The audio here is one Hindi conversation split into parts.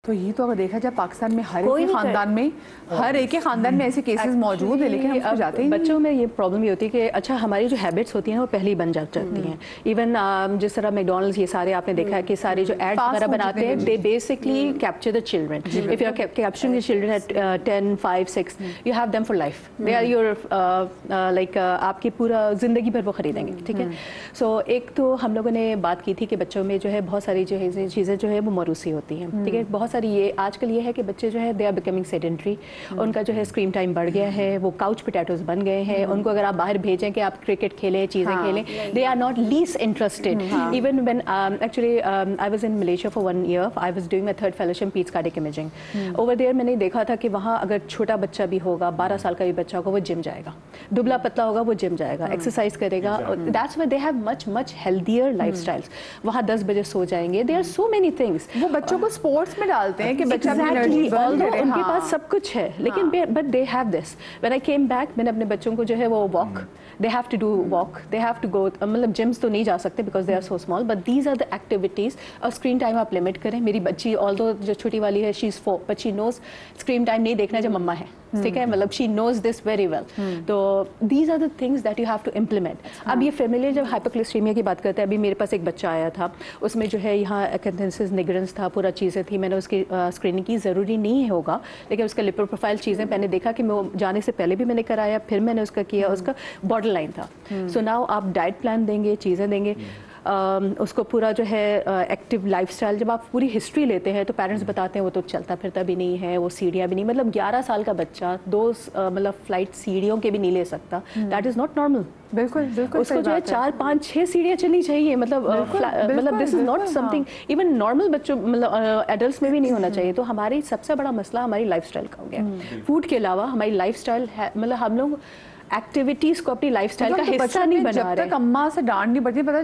तो ये तो अगर देखा जाए पाकिस्तान में हर एक खानदान में ऐसे केसेस मौजूद है, लेकिन हम जाते हैं बच्चों में ये प्रॉब्लम ये होती है कि अच्छा हमारी जो हैबिट्स होती हैं वो पहले ही बन जाती हैं। इवन जिस तरह मैकडॉनल्ड्स ये सारे आपने देखा है कि सारे जो एड्स वगैरह बनाते हैं they basically capture the children. If you are capturing the children at 10, 5, 6 you have them for life, they are your like आपकी पूरा जिंदगी भर वो खरीदेंगे, ठीक है। सो एक तो हम लोगों ने बात की थी कि बच्चों में जो है बहुत सारी जो है चीज़ें जो है वो मरूसी होती हैं, ठीक है। बहुत सारी ये आजकल ये है कि बच्चे जो है दे आर बिकमिंग सेडेंटरी, उनका जो है स्क्रीन टाइम बढ़ गया है, वो काउच पोटैटोज बन गए हैं। उनको अगर आप बाहर भेजें कि आप क्रिकेट खेलें, चीज़ें खेलें, they are not least interested. Even when actually I was in Malaysia for 1 year, I was doing my 3rd fellowship piece cardiac imaging. Over there मैंने देखा था कि वहाँ अगर छोटा बच्चा भी होगा, 12 साल का भी बच्चा होगा, वो जिम जाएगा, दुबला पतला होगा वो जिम जाएगा, एक्सरसाइज करेगा। That's why they have much healthier lifestyles. वहाँ 10 बजे सो जाएंगे। There are so many things. वो बच्चों को स्पोर्ट्स में डालते हैं कि बच्चा उनके पास सब कुछ है, लेकिन but they have this. When I came back, मैंने अपने बच्चों को जो है वो walk, they have to do walk, they have to go, मतलब जिम्स तो नहीं जा सकते because they are so small, but these are the activities. और स्क्रीन टाइम आप लिमिट करें। मेरी बच्ची ऑल्दो जो छोटी वाली है she is 4, but she knows screen time नहीं देखना जब मम्मा है, ठीक है, मतलब she knows this very well. तो these are the things that you have to implement. अब ये फेमिलियर जब हाइपरक्लिस्टेमिया की बात करते हैं, अभी मेरे पास एक बच्चा आया था, उसमें जो है यहाँ एकेंथेसिस निग्रेंस था, पूरा चीज़ें थी। मैंने उसकी स्क्रीनिंग की, ज़रूरी नहीं होगा, लेकिन उसका लिपर प्रोफाइल चीज़ें मैंने देखा कि मैं जाने से पहले भी मैंने कराया, फिर मैंने उसका किया, उसका बॉर्डर लाइन था। सो नाउ आप डाइट प्लान देंगे, चीज़ें देंगे, उसको पूरा जो है एक्टिव लाइफस्टाइल। जब आप पूरी हिस्ट्री लेते हैं तो पेरेंट्स बताते हैं वो तो चलता फिरता भी नहीं है, वो सीढ़ियाँ भी नहीं, मतलब 11 साल का बच्चा 2 मतलब फ्लाइट सीढ़ियों के भी नहीं ले सकता। That is not normal. बिल्कुल बिल्कुल उसको जो है 4, 5, 6 सीढ़ियाँ चलनी चाहिए, मतलब this is not something even normal बच्चों, मतलब एडल्ट्स में भी नहीं होना चाहिए। तो हमारी सबसे बड़ा मसला हमारी लाइफस्टाइल का हो गया। फूड के अलावा हमारी लाइफस्टाइल है, मतलब हम लोग एक्टिविटीज को अपनी लाइफस्टाइल का हिस्सा नहीं बना रहे। जब तक अम्मा से डांट नहीं पड़ती, पता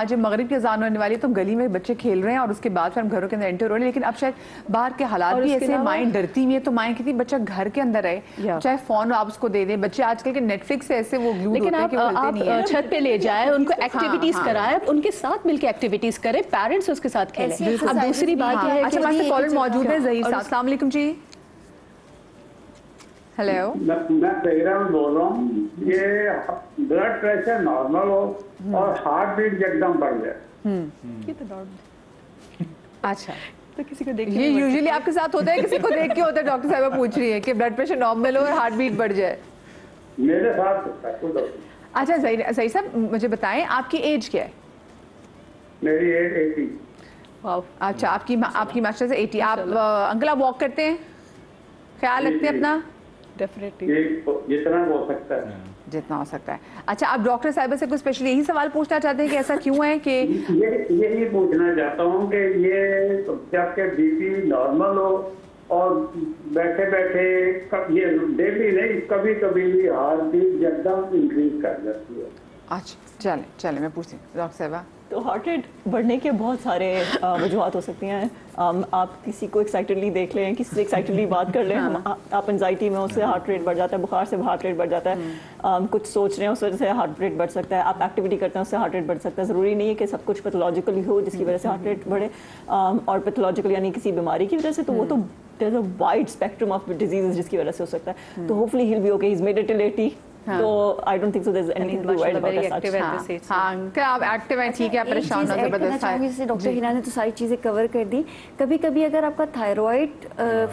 जब मगरिब की अज़ान होने वाली है तो गली में बच्चे खेल रहे हैं और उसके बाद फिर हम घरों के अंदर एंटर हो रहे हैं। लेकिन अब शायद बाहर के हालात भी ऐसे, माएँ डरती हुई है, तो माएँ कहती बच्चा घर के अंदर रहे, चाहे फोन आप उसको दे दें। बच्चे आजकल के नेटफ्लिक्स से ऐसे वो ग्लूड होते हैं कि आप छत पे ले जाए, उनको एक्टिविटीज कराए, उनके साथ मिलकर एक्टिविटीज करें, पेरेंट्स उसके साथ खेलें। अब दूसरी बात यह है, अच्छा कॉलर मौजूद है ज़हीर साहब, अस्सलाम वालेकुम जी। हेलो, मैं तेहरान बोल रहा हूँ। ये ब्लड प्रेशर नॉर्मल हो और हार्ट बीट एकदम बढ़ जाए। अच्छा, तो किसी को देख, ये यूजुअली आपके साथ होता है, किसी को देख के होता है? डॉक्टर साहब पूछ रही है कि ब्लड प्रेशर नॉर्मल हो और हार्ट बीट बढ़ जाए। मेरे साथ होता है। अच्छा ज़हीर साहब मुझे बताएं आपकी एज क्या है? मेरी एज 80। वाह, अच्छा आपकी मास्टर से 80। आप अंकल आप वॉक करते हैं, ख्याल रखते हैं अपना? डेफिनेटली जितना हो सकता है, जितना हो सकता है। अच्छा, आप डॉक्टर साहिबा से कुछ स्पेशली यही सवाल पूछना चाहते हैं कि ऐसा क्यों है कि यही पूछना चाहता हूँ कि ये जब के बीपी नॉर्मल हो और बैठे बैठे ये डेली नहीं, कभी कभी भी हार्ट बीट एकदम इंक्रीज कर जाती है। अच्छा चले मैं पूछती हूँ डॉक्टर साहिबा। तो हार्ट रेट बढ़ने के बहुत सारे वजूहत हो सकती हैं। आप किसी को एक्साइटेडली देख लें, किसी से एक्साइटेडली बात कर लें, आप एंजाइटी में, उससे हार्ट रेट बढ़ जाता है, बुखार से हार्ट रेट बढ़ जाता है, कुछ सोच रहे हैं उस वजह से हार्ट रेट बढ़ सकता है, आप एक्टिविटी करते हैं उससे हार्ट रेट बढ़ सकता है। ज़रूरी नहीं है कि सब कुछ पैथोलॉजिकली हो जिसकी वजह से हार्ट रेट बढ़े, और पैथोलॉजिकल यानी किसी बीमारी की वजह से, तो वो तो there's a wide spectrum of diseases जिसकी वजह से हो सकता है। तो hopefully he'll be okay, he's made it till 80। तो I don't think so there's anything to worry about as such। हाँ अंकल आप एक्टिव हैं, ठीक है, आप परेशान ना जबरदस्त है। जैसे डॉक्टर हिना ने तो सारी चीज़ें कवर कर दी। कभी कभी अगर आपका थायराइड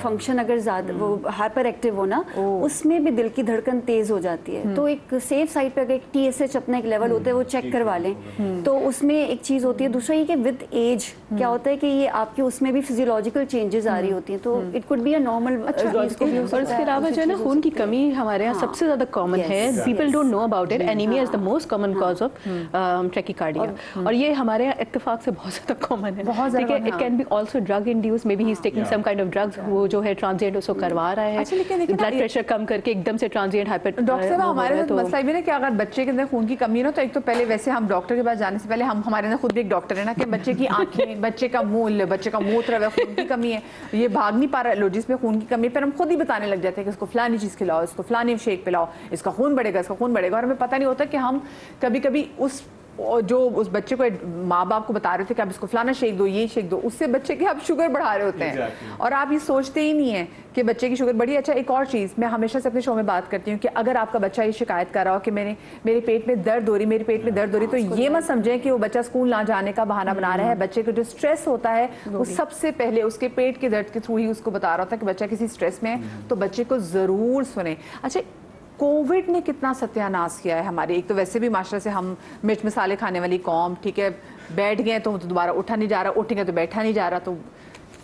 फंक्शन अगर ज़्यादा वो हाइपर एक्टिव हो ना, उसमें भी दिल की धड़कन तेज़ हो जाती है। तो एक सेफ साइड पे अगर TSH अपना एक लेवल होता है वो चेक करवा लें, तो उसमें एक चीज़ होती है। दूसरा ये कि विद एज क्या होता है कि ये आपके उसमें भी फिजियोलॉजिकल चेंजेस आ रही होती हैं, तो it could be a normal. और इसके अलावा जो है ना, खून की कमी हमारे यहाँ सबसे ज़्यादा कॉमन है। People don't know about it. Anemia is the most common cause of tachycardia. और ये हमारे यहाँ इत्तेफाक से बहुत ज़्यादा कॉमन है। ठीक है, it can be also drug induced. Maybe he's taking some kind of drugs. वो जो है ट्रांजिएंट उसको करवा रहा है, ब्लड प्रेशर कम करके एकदम से ट्रांजिएंट हाइपर। डॉक्टर साहब हमारे साथ मसला भी ना कि अगर बच्चे के अंदर खून की कमी है ना, तो एक तो पहले वैसे हम डॉक्टर के पास जाने से पहले हम हमारे अंदर खुद भी एक डॉक्टर है ना कि बच्चे की आंखें, बच्चे का मूल, बच्चे का मूत्र में खून की कमी है, ये भाग नहीं पा रहा है, जिसमें खून की कमी है, फिर हम खुद ही बताने लग जाते हैं कि इसको फलानी चीज़ खिलाओ, इसको फलानी शेक पिलाओ, इसका खून बढ़ेगा, इसका खून बढ़ेगा। और हमें पता नहीं होता कि हम कभी कभी उस और जो उस बच्चे को माँ बाप को बता रहे थे कि आप इसको फलाना शेक दो, ये शेक दो, उससे बच्चे की आप शुगर बढ़ा रहे होते हैं। और आप ये सोचते ही नहीं है कि बच्चे की शुगर बढ़ी। अच्छा, एक और चीज़ मैं हमेशा से अपने शो में बात करती हूँ कि अगर आपका बच्चा ये शिकायत कर रहा हो कि मेरे पेट में दर्द हो रही, मेरे पेट में दर्द हो रही, तो ये मत समझें कि वो बच्चा स्कूल ना जाने का बहाना बना रहा है। बच्चे को जो स्ट्रेस होता है वो सबसे पहले उसके पेट के दर्द के थ्रू ही उसको बता रहा होता है कि बच्चा किसी स्ट्रेस में है, तो बच्चे को ज़रूर सुने। अच्छा, कोविड ने कितना सत्यानाश किया है हमारे, एक तो वैसे भी माशरा से हम मिर्च मसाले खाने वाली कौम, ठीक है, बैठ गए तो दोबारा उठा नहीं जा रहा, उठेंगे तो बैठा नहीं जा रहा, तो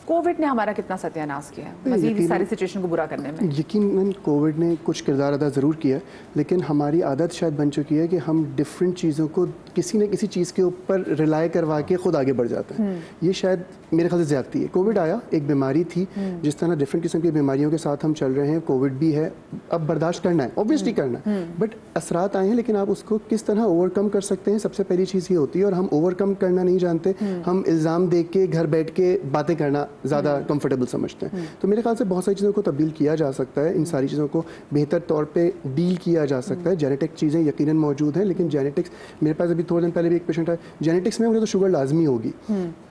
कोविड ने हमारा कितना सत्यानाश किया है मजीद इस सारी सिचुएशन को बुरा करने में। यकीनन कोविड ने कुछ किरदार अदा ज़रूर किया, लेकिन हमारी आदत शायद बन चुकी है कि हम डिफरेंट चीज़ों को किसी न किसी चीज़ के ऊपर रिलाय करवा के खुद आगे बढ़ जाते हैं। ये शायद मेरे ख्याल से ज़्यादती है। कोविड आया, एक बीमारी थी, जिस तरह डिफरेंट किस्म की बीमारियों के साथ हम चल रहे हैं, कोविड भी है, अब बर्दाश्त करना है, ऑब्वियसली करना है, बट असरात आए हैं, लेकिन आप उसको किस तरह ओवरकम कर सकते हैं, सबसे पहली चीज़ ये होती है। और हम ओवरकम करना नहीं जानते, हम इल्ज़ाम दे के घर बैठ के बातें करना ज़्यादा कंफर्टेबल समझते हैं। तो मेरे ख्याल से बहुत सारी चीज़ों को तब्दील किया जा सकता है, इन सारी चीज़ों को बेहतर तौर पे डील किया जा सकता है। जेनेटिक चीज़ें यकीनन मौजूद हैं, लेकिन जेनेटिक्स, मेरे पास अभी थोड़े दिन पहले भी एक पेशेंट है, जेनेटिक्स में उन्हें तो शुगर लाजमी होगी,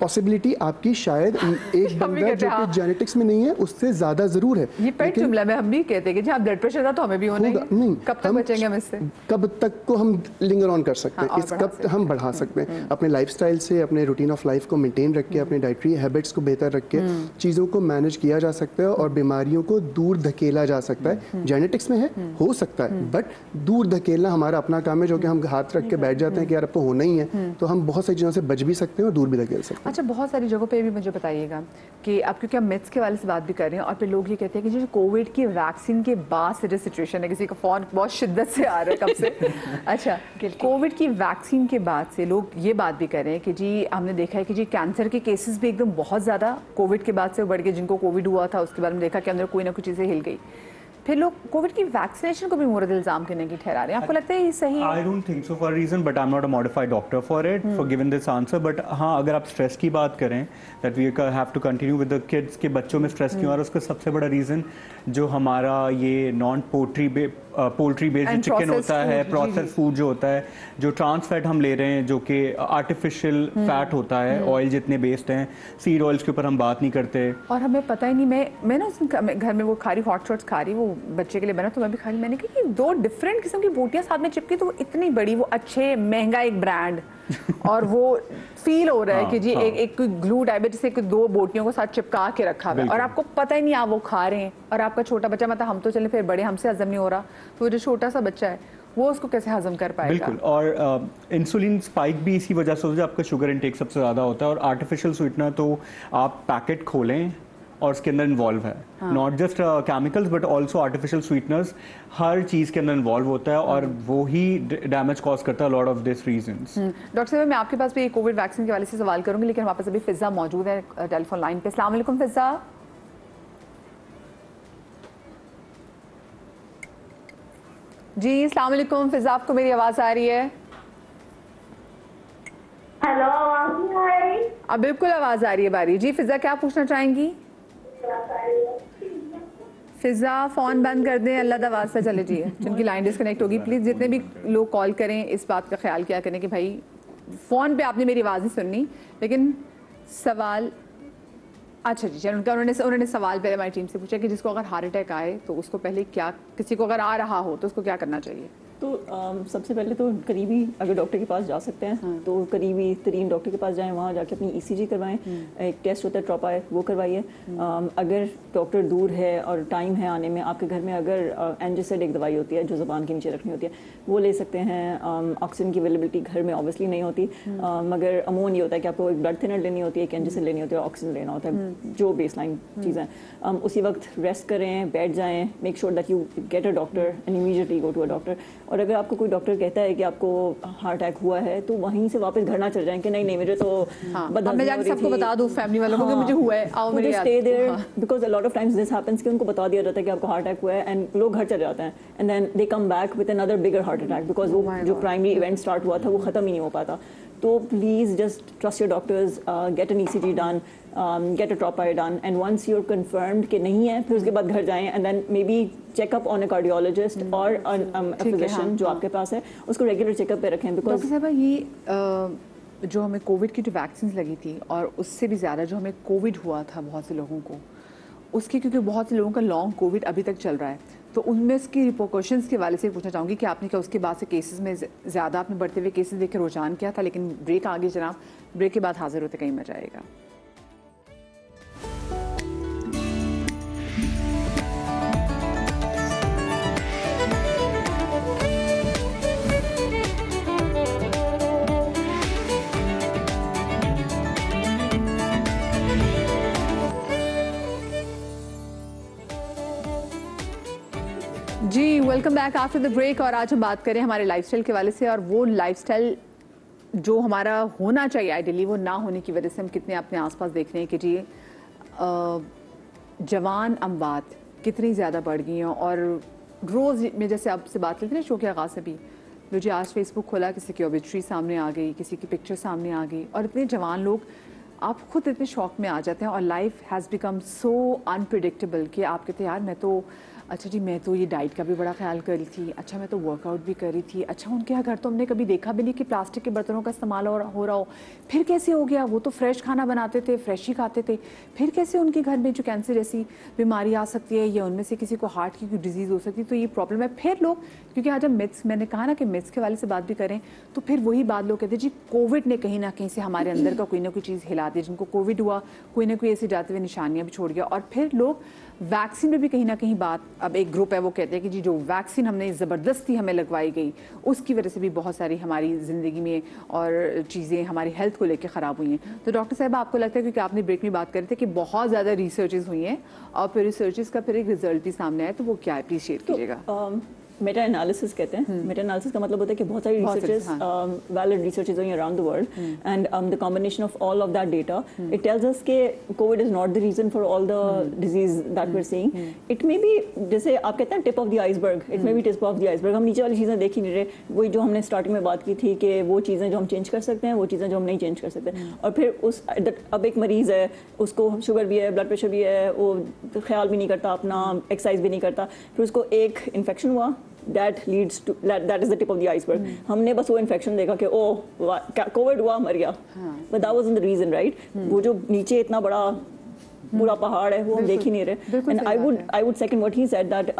पॉसिबिलिटी आपकी शायद एक बंदा जो कि जेनेटिक्स में नहीं है उससे ज़्यादा ज़रूर है। ये पेट जुमला में हम भी कहते हैं कि जहाँ ब्लड प्रेशर था तो हमें भी होना नहीं, कब तक बचेंगे हम इससे, कब तक को हम लिंगर ऑन कर सकते हैं, इस कब हम बढ़ा सकते हैं अपने लाइफस्टाइल से, अपने रूटीन ऑफ लाइफ को मेंटेन रख के, अपने डाइटरी हैबिट्स को बेहतर रख के चीज़ों को मैनेज किया जा सकता है और बीमारियों को दूर धकेला जा सकता है। जेनेटिक्स में है, हो सकता है, बट दूर धकेलना हमारा अपना काम है, जो कि हम हाथ रख के बैठ जाते हैं कि यार अब तो होना ही है, तो हम बहुत सारी चीज़ों से बच भी सकते हैं और दूर भी धकेल सकते हैं। अच्छा, बहुत सारी जगहों पे भी मुझे बताइएगा कि अब क्योंकि हम मिथ्स के वाले से बात भी कर रहे हैं और फिर लोग ये कहते हैं कि जो कोविड की वैक्सीन के बाद से जो सिचुएशन है, किसी का फ़ोन बहुत शिद्दत से आ रहा है कब से अच्छा, कोविड की वैक्सीन के बाद से लोग ये बात भी कर रहे हैं कि जी हमने देखा है कि जी कैंसर के केसेस भी एकदम बहुत ज़्यादा कोविड के बाद से बढ़ गए। जिनको कोविड हुआ था उसके बाद में देखा कि अंदर कोई ना कोई चीज़ें हिल गई। फिर लोग कोविड की वैक्सीनेशन को भी मोरद इल्जाम करने की ठहरा रहे हैं। आपको लगता है ये सही है? I don't think so for reason, but I am not a modified doctor for it for given this answer. बट हाँ, अगर आप स्ट्रेस की बात करें, that we have to continue with the kids, के बच्चों में स्ट्रेस क्यों आ रहा है, उसका सबसे बड़ा रीज़न जो हमारा ये नॉन पोल्ट्री बेस्ड जो चिकन होता है, प्रोसेस फूड जो होता है, जो ट्रांस फैट हम ले रहे हैं, जो कि आर्टिफिशियल फैट होता है, ऑयल जितने बेस्ड हैं, सीड ऑयल्स के ऊपर हम बात नहीं करते। और हमें पता ही नहीं, मैं ना उस घर में वो खा रही हॉट शॉट्स खा रही, वो बच्चे के लिए बना तो मैं भी खा रही। मैंने कहा कि दो डिफरेंट किस्म की बोटियां साथ में चिपकी, तो वो इतनी बड़ी, वो अच्छे महंगा एक ब्रांड और वो फील हो रहा है कि जी एक कोई ग्लू डायबिटीज से दो बोटियों को साथ चिपका के रखा हुआ है और आपको पता ही नहीं आप वो खा रहे हैं। और आपका छोटा बच्चा, मतलब हम तो चले फिर बड़े, हमसे हजम नहीं हो रहा, तो जो छोटा सा बच्चा है वो उसको कैसे हजम कर पाएगा? बिल्कुल। और इंसुलिन स्पाइक भी इसी वजह से होता है, आपका शुगर इनटेक सबसे ज़्यादा होता है। और आर्टिफिशियल स्वीटनर तो आप पैकेट खोलें और उसके अंदर इन्वॉल्व है, not just chemicals but also artificial sweeteners, हर चीज़ के अंदर इन्वॉल्व होता है और वो ही डैमेज कॉज करता है lot of this reasons. Doctor साहब, मैं आपके पास भी कोविड वैक्सीन के वाले से सवाल करूंगी, लेकिन हमारे पास अभी फिजा मौजूद है टेलीफोन लाइन पे। अस्सलाम वालेकुम फिजा। जी अस्सलाम वालेकुम फिजा, आपको मेरी आवाज़ आ रही है? हेलो, आवाज़ नहीं आ रही? अब बिल्कुल आवाज़ आ रही है बारी। जी फिजा, क्या पूछना चाहेंगी? फिजा फ़ोन बंद कर दें, अल्लाह दा वास्ता चले जी, जिनकी लाइन डिस्कनेक्ट होगी प्लीज़ जितने भी लोग कॉल करें इस बात का ख्याल किया करें कि भाई फ़ोन पे आपने मेरी आवाज़ नहीं सुननी, लेकिन सवाल अच्छा जी चलो, उन्होंने सवाल पहले हमारी टीम से पूछा कि जिसको अगर हार्ट अटैक आए तो उसको पहले क्या, किसी को अगर आ रहा हो तो उसको क्या करना चाहिए? तो सबसे पहले तो करीबी अगर डॉक्टर के पास जा सकते हैं तो करीबी तरीन डॉक्टर के पास जाएं, वहाँ जाके अपनी ईसीजी करवाएं, एक टेस्ट होता है ट्रोपा है वो करवाइए। अगर डॉक्टर दूर है और टाइम है आने में, आपके घर में अगर एंजिसेड एक दवाई होती है जो ज़बान के नीचे रखनी होती है वो ले सकते हैं। ऑक्सीजन की अवेलेबिलिटी घर में ऑब्वियसली नहीं होती, मगर अमूमन ये होता है कि आपको एक ब्लड थिनर लेनी होती है, एक एंजिसेड लेनी होती है, ऑक्सीजन लेना होता है, जो बेस लाइन चीज़ें। उसी वक्त रेस्ट करें, बैठ जाएँ, make sure that you get a doctor and immediately go to a doctor. और अगर आपको कोई डॉक्टर कहता है कि आपको हार्ट अटैक हुआ है तो वहीं से वापस घर ना चल जाएं कि नहीं मुझे तो मैं जाके सबको बता दूं फैमिली वालों को कि मुझे हुआ है, आओ मेरे साथ। Stay there because a lot of times this happens कि उनको बता दिया जाता है कि आपको हार्ट अटैक हुआ है एंड लोग घर चले जाते हैं and then they come back with another bigger heart attack because वो जो प्राइमरी इवेंट स्टार्ट हुआ था वो खत्म ही नहीं हो पाता। तो please just trust your doctors, get an ECG done, get a trop I done, and once you are confirmed कि नहीं है, फिर उसके बाद घर जाएं and then maybe checkup on a cardiologist और फिजिशियन जो आपके पास है, उसको रेगुलर चेकअप पे रखें। बिकॉज डॉक्टर साहबा ये जो हमें कोविड की जो वैक्सीन लगी थी और उससे भी ज़्यादा जो हमें कोविड हुआ था बहुत से लोगों को, उसके क्योंकि बहुत से लोगों का लॉन्ग कोविड अभी तक चल रहा है, तो उनमें इसकी रिपोर्कॉशंस के वाले से पूछना चाहूँगी कि आपने क्या उसके बाद से केसेस में ज़्यादा आपने बढ़ते हुए केसेस देख के रुझान किया था? लेकिन ब्रेक आगे जनाब, ब्रेक के बाद हाजिर होते कहीं मजा आएगा। जी welcome back after the break. और आज हम बात करें हमारे लाइफस्टाइल के वाले से, और वो लाइफस्टाइल जो हमारा होना चाहिए आइडियली, वो ना होने की वजह से हम कितने अपने आसपास देख रहे हैं कि जी जवान अमवात कितनी ज़्यादा बढ़ गई हैं। और रोज़ में जैसे आपसे बात करते हैं शो के आगाज़ से भी, लो जी आज फेसबुक खोला, किसी की ऑबिट्री सामने आ गई, किसी की पिक्चर सामने आ गई, और इतने जवान लोग आप खुद इतने शौक में आ जाते हैं। और life has become so unpredictable कि आप कहते हैं यार मैं तो अच्छा जी मैं तो ये डाइट का भी बड़ा ख्याल कर रही थी, अच्छा मैं तो वर्कआउट भी कर रही थी, अच्छा उनके यहाँ घर तो हमने कभी देखा भी नहीं कि प्लास्टिक के बर्तनों का इस्तेमाल हो रहा हो, फिर कैसे हो गया? वो तो फ्रेश खाना बनाते थे, फ्रेश ही खाते थे, फिर कैसे उनके घर में जो कैंसर जैसी बीमारी आ सकती है या उनमें से किसी को हार्ट की कोई डिजीज़ हो सकती है? तो ये प्रॉब्लम है। फिर लोग, क्योंकि आज हम मिथ्स, मैंने कहा ना कि मिथ्स के वाले से बात भी करें, तो फिर वही बात लोग कहते हैं जी कोविड ने कहीं ना कहीं से हमारे अंदर का कोई ना कोई चीज़ हिला दी, जिनको कोविड हुआ कोई ना कोई ऐसी जाते हुए निशानियाँ भी छोड़ गया। और फिर लोग वैक्सीन में भी कहीं ना कहीं बात, अब एक ग्रुप है वो कहते हैं कि जी जो वैक्सीन हमने ज़बरदस्ती हमें लगवाई गई उसकी वजह से भी बहुत सारी हमारी ज़िंदगी में और चीज़ें हमारी हेल्थ को लेकर ख़राब हुई हैं। तो डॉक्टर साहब आपको लगता है, क्योंकि आपने ब्रेक में बात करी थी कि बहुत ज़्यादा रिसर्चेज हुई हैं और फिर रिसर्चेज का फिर एक रिजल्ट भी सामने आया, तो वो क्या है प्लीज शेयर कीजिएगा। मेटा एनालिसिस कहते हैं। मेटा एनालिसिस का मतलब होता है कि बहुत सारी researches, valid researches going around the world, and the combination of all of that data, it tells us कि COVID is not the reason for all the disease that we are seeing. It may be, जैसे आप कहते हैं tip of the iceberg, it may be tip of the iceberg. हम नीचे वाली चीज़ें देख ही नहीं रहे, वही जो हमने स्टार्टिंग में बात की थी कि वो चीज़ें जो हम चेंज कर सकते हैं, वो चीज़ें जो हम नहीं चेंज कर सकते। और फिर उस अब एक मरीज़ है, उसको शुगर भी है, ब्लड प्रेशर भी है, वो ख्याल भी नहीं करता अपना, एक्सरसाइज भी नहीं करता, फिर उसको एक इन्फेक्शन हुआ, that leads to that is the tip of the iceberg. हमने बस वो इन्फेक्शन देखा कि ओ कोविड हुआ, मर गया, but that wasn't the reason, right? वो जो नीचे इतना बड़ा पूरा पहाड़ है वो हम देख ही नहीं रहे। And I would second what he said, that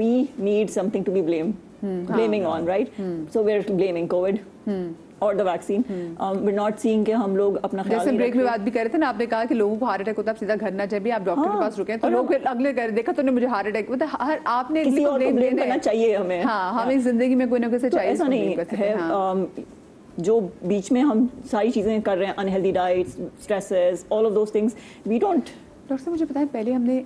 we need something to be blaming on, right? So we're blaming COVID or the vaccine. We're not seeing कि हम लोग अपना ख्याल, जैसे ब्रेक में बात भी कर रहे थे ना, आपने कहा कि लोगों को हार्ट अटैक होता है, आप सीधा घर ना जाइए, आप डॉक्टर के पास रुके हैं, तो लोग फिर अगले कर देखा तो मुझे हार्ट अटैक, मतलब आपने किसी और को ब्लेम करना चाहिए हमें। हाँ, हमें जिंदगी में कोई ना कोई से चाहिए, ऐसा नहीं है। जो बीच में हम सारी चीज़ें कर रहे हैं, unhealthy diets, stresses, all of those things, we don't. Doctor साहब मुझे पता है, पहले हमने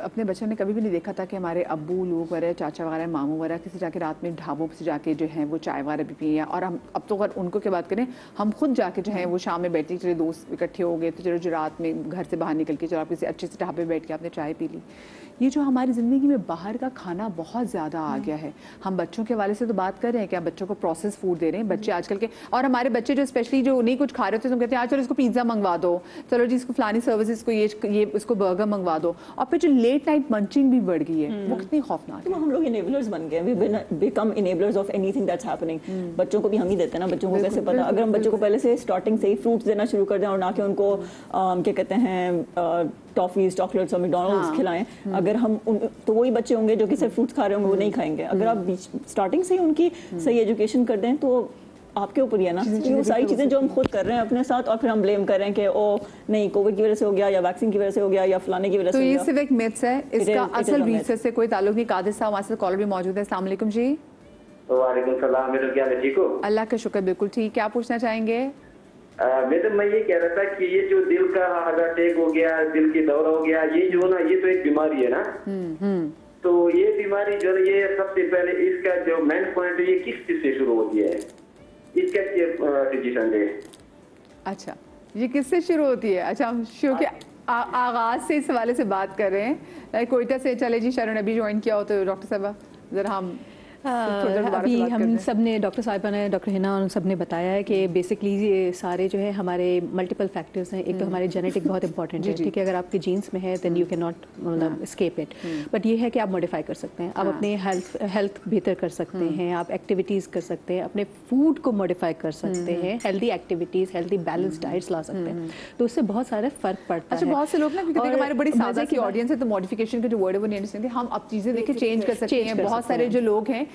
अपने बच्चों ने कभी भी नहीं देखा था कि हमारे अब्बू लोग वगैरह, चाचा वगैरह, मामू वगैरह किसी जाके रात में ढाबों से जाके जो है वो चाय वगैरह भी पिए। और हम अब तो अगर उनको की बात करें, हम खुद जाके जो है वो शाम में बैठते, चलो दोस्त इकट्ठे हो गए तो चलो जो रात में घर से बाहर निकल के चलो आप किसी अच्छे से ढाबे बैठ के आपने चाय पी ली। ये जो हमारी ज़िंदगी में बाहर का खाना बहुत ज़्यादा आ गया है। हम बच्चों के वाले से तो बात कर रहे हैं कि आप बच्चों को प्रोसेस फूड दे रहे हैं, बच्चे आजकल के, और हमारे बच्चे जो स्पेशली जो नहीं कुछ खा रहे होते, तो हम कहते हैं आज चलो इसको पिज़्ज़ा मंगवा दो, चलो जी इसको फलानी सर्विस, इसको ये इसको बर्गर मंगवा दो। और फिर जो लेट नाइट मंचिंग भी बढ़ गई है, वो कितनी खौफनाक है। हम लोग इनेबलर्स बन गए, we become enablers of anything that's happening. बच्चों को भी हम ही देते हैं ना, बच्चों को कैसे पता? अगर हम बच्चों को पहले से स्टार्टिंग से ही फ्रूट्स देना शुरू कर दें और ना कि उनको क्या कहते हैं टॉफीज, चॉकलेट्स और मैकडॉनल्ड्स खिलाएं, अगर हम तो वही बच्चे होंगे जो कि सिर्फ फ्रूट्स खा रहे होंगे, वो नहीं खाएंगे। अगर आप स्टार्टिंग से ही उनकी सही एजुकेशन कर दें तो आपके ऊपर ही है ना, वो सारी चीज़ें जो हम खुद कर रहे हैं अपने साथ, और फिर हम ब्लेम कर रहे हैं कि ओ नहीं कोविड की वजह से हो गया, या वैक्सीन की वजह से हो गया, या फलाने की वजह से हो गया। तो ये सिर्फ एक मिथ्स है, इसका असल रिसर्च से कोई ताल्लुक नहीं। कादिर साहब हमारे साथ कॉलर भी मौजूद है। अस्सलाम वालेकुम जी। वालेकुम सलाम, मेरा क्या है, ठीक हो? अल्लाह का शुक्र, बिल्कुल ठीक। क्या पूछना चाहेंगे? मैडम मैं ये कह रहा था कि ये जो दिल का हार्ट अटैक हो गया, दिल की दौरा हो गया, ये जो ना ये तो एक बीमारी है ना। तो ये बीमारी जो है ये सबसे पहले इसका जो मेन पॉइंट है, ये किस चीज से शुरू होती है, इसका सजेशन है? अच्छा, ये किससे शुरू होती है? अच्छा, हम शो के आगाज से इस हवाले से बात कर रहे हैं। कोयटा से चले जी, शरण अभी ज्वाइन किया हो तो डॉक्टर साहब जरा हम अभी हम सब ने, डॉक्टर साहिबा ने, डॉक्टर हिना और सब ने बताया है कि बेसिकली ये सारे जो है हमारे मल्टीपल फैक्टर्स हैं। एक तो हमारे जेनेटिक बहुत इंपॉर्टेंट है, ठीक है, अगर आपके जीन्स में है देन यू कैन नॉट मतलब एस्केप इट, बट ये है कि आप मॉडिफाई कर सकते हैं, आप अपने हेल्थ बेहतर कर सकते हैं, आप एक्टिविटीज़ कर सकते हैं, अपने फूड को मॉडिफाई कर सकते हैं, healthy activities, healthy balance diets ला सकते हैं, तो उससे बहुत सारे फ़र्क पड़ता है। अच्छा, बहुत से लोग ना, क्योंकि हमारे बड़ी सादा की ऑडियंस है, तो मॉडिफिकेशन के जो वर्ड है वो नहीं अंडरस्टैंड, हम अब चीज़ें देखें चेंज कर सकते हैं। बहुत सारे जो लोग हैं